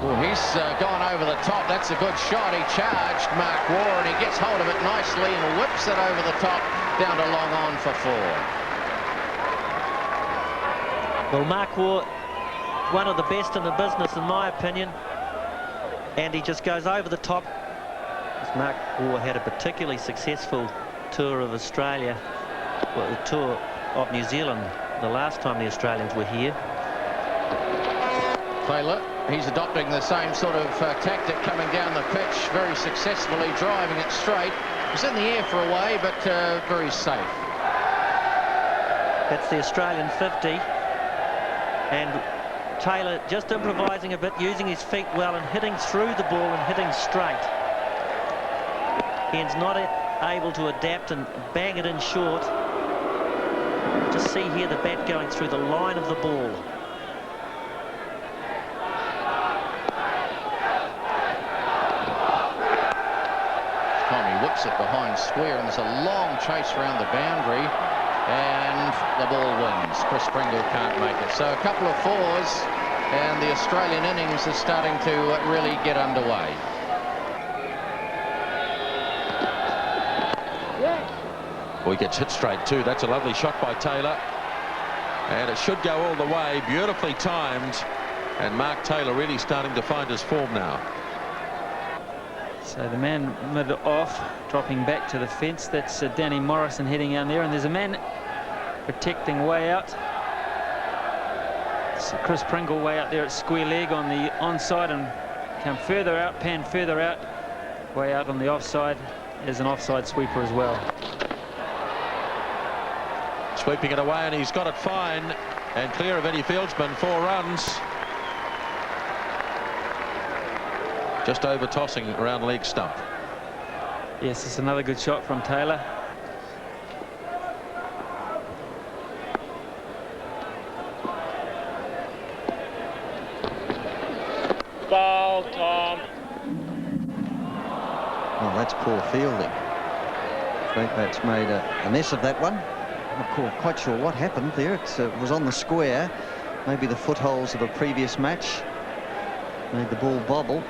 Well, he's gone over the top. That's a good shot. He charged Mark Waugh, and he gets hold of it nicely and whips it over the top down to long on for 4. Well, Mark Waugh, one of the best in the business, in my opinion, and he just goes over the top. Mark Waugh had a particularly successful tour of Australia, well, the tour of New Zealand, the last time the Australians were here. Taylor, he's adopting the same sort of tactic coming down the pitch, very successfully driving it straight. It's in the air for a way, but very safe. That's the Australian 50. And Taylor just improvising a bit, using his feet well and hitting through the ball and hitting straight. He's not able to adapt and bang it in short. Just see here the bat going through the line of the ball. Tommy whips it behind square, and there's a long chase around the boundary, and the ball wins. Chris Pringle can't make it. So a couple of 4s, and the Australian innings is starting to really get underway. Well, he gets hit straight too. That's a lovely shot by Taylor, and it should go all the way. Beautifully timed, and Mark Taylor really starting to find his form now. So the man mid-off, dropping back to the fence. That's Danny Morrison heading down there, and there's a man protecting way out. So Chris Pringle way out there at square leg on the onside, and come further out, pan further out, way out on the offside. There's an offside sweeper as well. Sweeping it away, and he's got it fine and clear of any fieldsman. 4 runs. Just over tossing around leg stump. Yes, it's another good shot from Taylor. Ball, Tom. Oh, that's poor fielding. Great bat's made a mess of that one. I'm not quite sure what happened there. It was on the square. Maybe the footholes of a previous match made the ball bobble.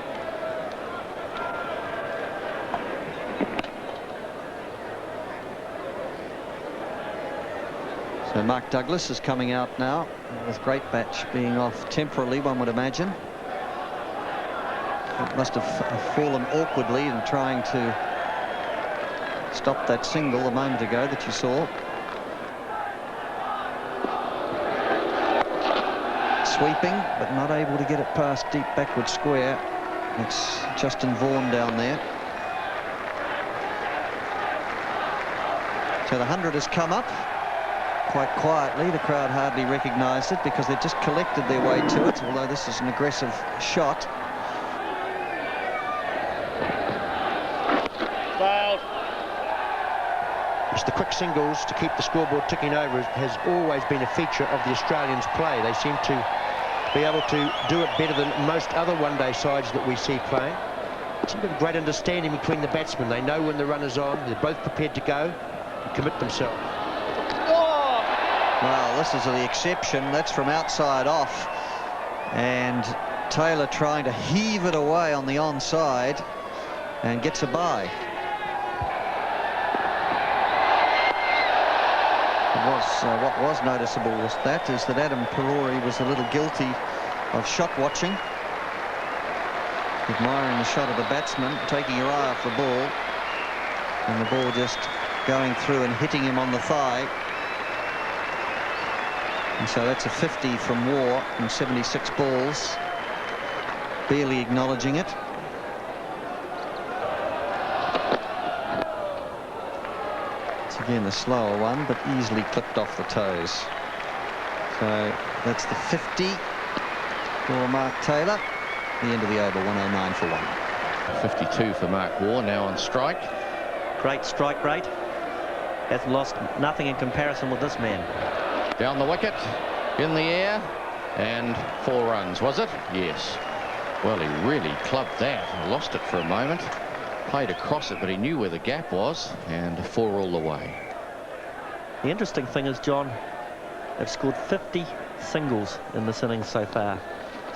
So Mark Douglas is coming out now, with Great Batch being off temporarily, one would imagine. It must have fallen awkwardly in trying to stop that single a moment ago that you saw. Sweeping, but not able to get it past deep backward square. It's Justin Vaughan down there. So the 100 has come up quite quietly. The crowd hardly recognised it because they've just collected their way to it, although this is an aggressive shot. Fouled. It's the quick singles to keep the scoreboard ticking over has always been a feature of the Australians' play. They seem to be able to do it better than most other one-day sides that we see playing. It's a great understanding between the batsmen. They know when the runner's on. They're both prepared to go and commit themselves. Oh! Well, this is the exception. That's from outside off. And Taylor trying to heave it away on the onside and gets a bye. What was noticeable was that is that Adam Perori was a little guilty of shot watching, admiring the shot of the batsman, taking your eye off the ball, and the ball just going through and hitting him on the thigh. And so that's a 50 from Waugh in 76 balls, barely acknowledging it. Again, a slower one, but easily clipped off the toes. So that's the 50 for Mark Taylor. The end of the over, 109 for 1. 52 for Mark Waugh, now on strike. Great strike rate. Has lost nothing in comparison with this man. Down the wicket, in the air, and 4 runs, was it? Yes. Well, he really clubbed that. Lost it for a moment. Played across it, but he knew where the gap was, and 4 all the way. The interesting thing is, John, they've scored 50 singles in this innings so far.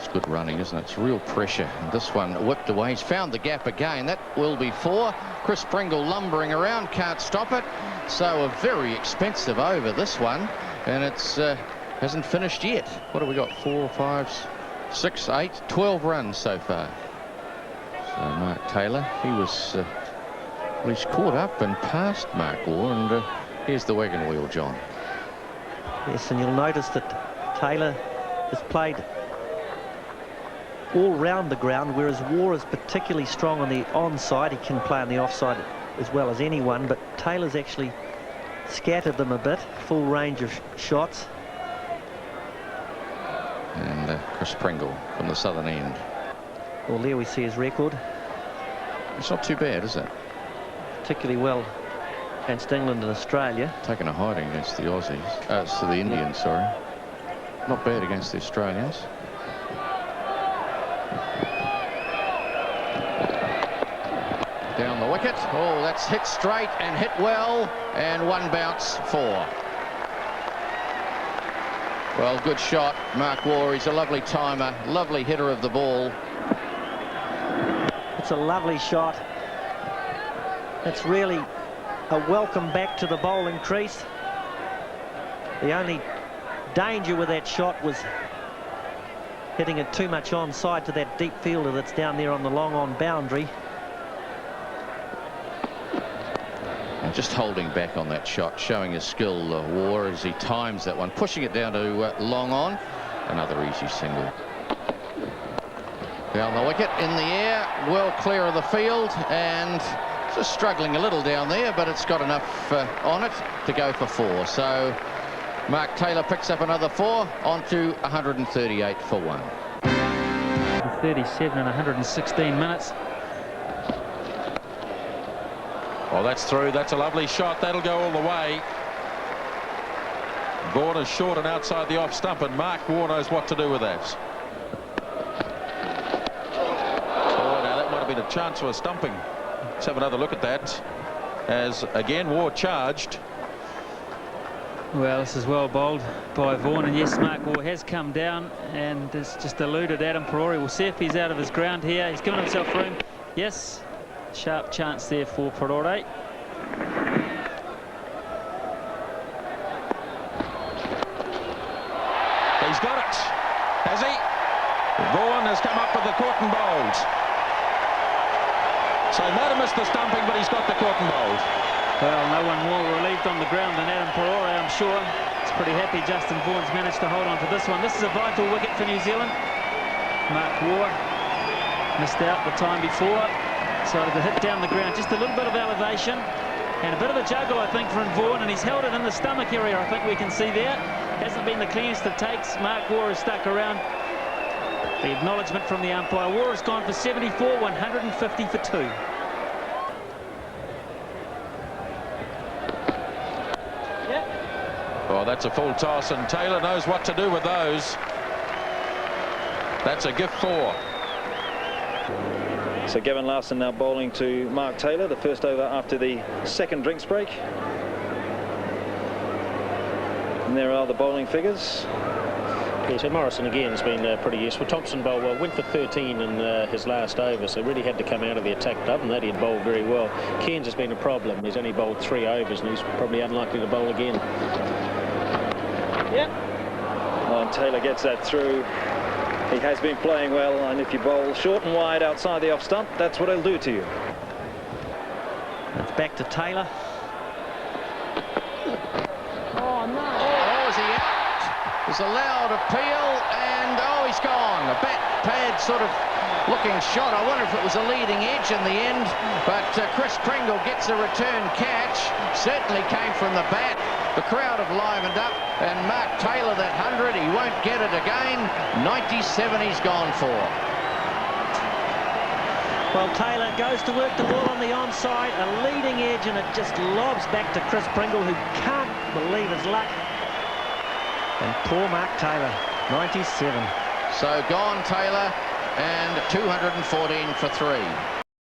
It's good running, isn't it? It's real pressure. And this one whipped away. He's found the gap again. That will be 4. Chris Pringle lumbering around, can't stop it. So a very expensive over, this one. And it's hasn't finished yet. What have we got? 4, 5, 6, 8, 12 runs so far. So Mark Taylor, he was well, he's caught up and passed Mark Waugh, and here's the wagon wheel, John. Yes, and you'll notice that Taylor has played all round the ground, whereas Waugh is particularly strong on the onside. He can play on the offside as well as anyone, but Taylor's actually scattered them a bit. Full range of shots. And Chris Pringle from the southern end. Well, there we see his record. It's not too bad, is it? Particularly well against England and Australia. Taking a hiding against the Aussies. It's the Indians, sorry. Not bad against the Australians. Down the wicket. Oh, that's hit straight and hit well. And 1 bounce, 4. Well, good shot, Mark Waugh. He's a lovely timer, lovely hitter of the ball. It's a lovely shot. It's really a welcome back to the bowling crease. The only danger with that shot was hitting it too much onside to that deep fielder that's down there on the long on boundary. And just holding back on that shot, showing his skill, Waugh, as he times that one, pushing it down to long on. Another easy single. Down the wicket, in the air, well clear of the field, and just struggling a little down there, but it's got enough on it to go for 4. So Mark Taylor picks up another 4, on to 138 for 1. 37 in 116 minutes. Well, that's through. That's a lovely shot. That'll go all the way. Vaughan is short and outside the off stump, and Mark Waugh knows what to do with that. Oh, now that might have been a chance for a stumping. Let's have another look at that. As again, Waugh charged. Well, this is well bowled by Vaughan, and yes, Mark Waugh has come down and has just eluded Adam Perori. We'll see if he's out of his ground here. He's given himself room. Yes, sharp chance there for Perori. He's got it, has he? Vaughan has come up with the caught and bowled. So he might have missed the stumping, but he's got the caught and bowled. Well, no one more relieved on the ground than Adam Perori, I'm sure. He's pretty happy Justin Vaughan's managed to hold on to this one. This is a vital wicket for New Zealand. Mark Waugh missed out the time before. So the hit down the ground, just a little bit of elevation and a bit of a juggle, I think, from Vaughan, and he's held it in the stomach area, I think we can see there. Hasn't been the cleanest of takes. Mark Waugh is stuck around. The acknowledgement from the umpire. Waugh has gone for 74, 150 for 2. Oh, that's a full toss, and Taylor knows what to do with those. That's a gift 4. So Gavin Larson now bowling to Mark Taylor, the first over after the second drinks break. And there are the bowling figures. Yeah, so Morrison again has been pretty useful. Thompson bowled well, went for 13 in his last over, so really had to come out of the attack. Other than that, he had bowled very well. Cairns has been a problem. He's only bowled 3 overs, and he's probably unlikely to bowl again. Yeah. And Taylor gets that through. He has been playing well, and if you bowl short and wide outside the off stump, that's what he'll do to you. It's back to Taylor. Oh, no. Oh, is he out? There's a loud appeal, and oh, he's gone. A bat pad sort of looking shot. I wonder if it was a leading edge in the end, but Chris Pringle gets a return catch. Certainly came from the bat. The crowd have livened up, and Mark Taylor, that 100, he won't get it again. 97 he's gone for. Well, Taylor goes to work the ball on the onside, a leading edge, and it just lobs back to Chris Pringle, who can't believe his luck. And poor Mark Taylor, 97. So gone Taylor, and 214 for 3.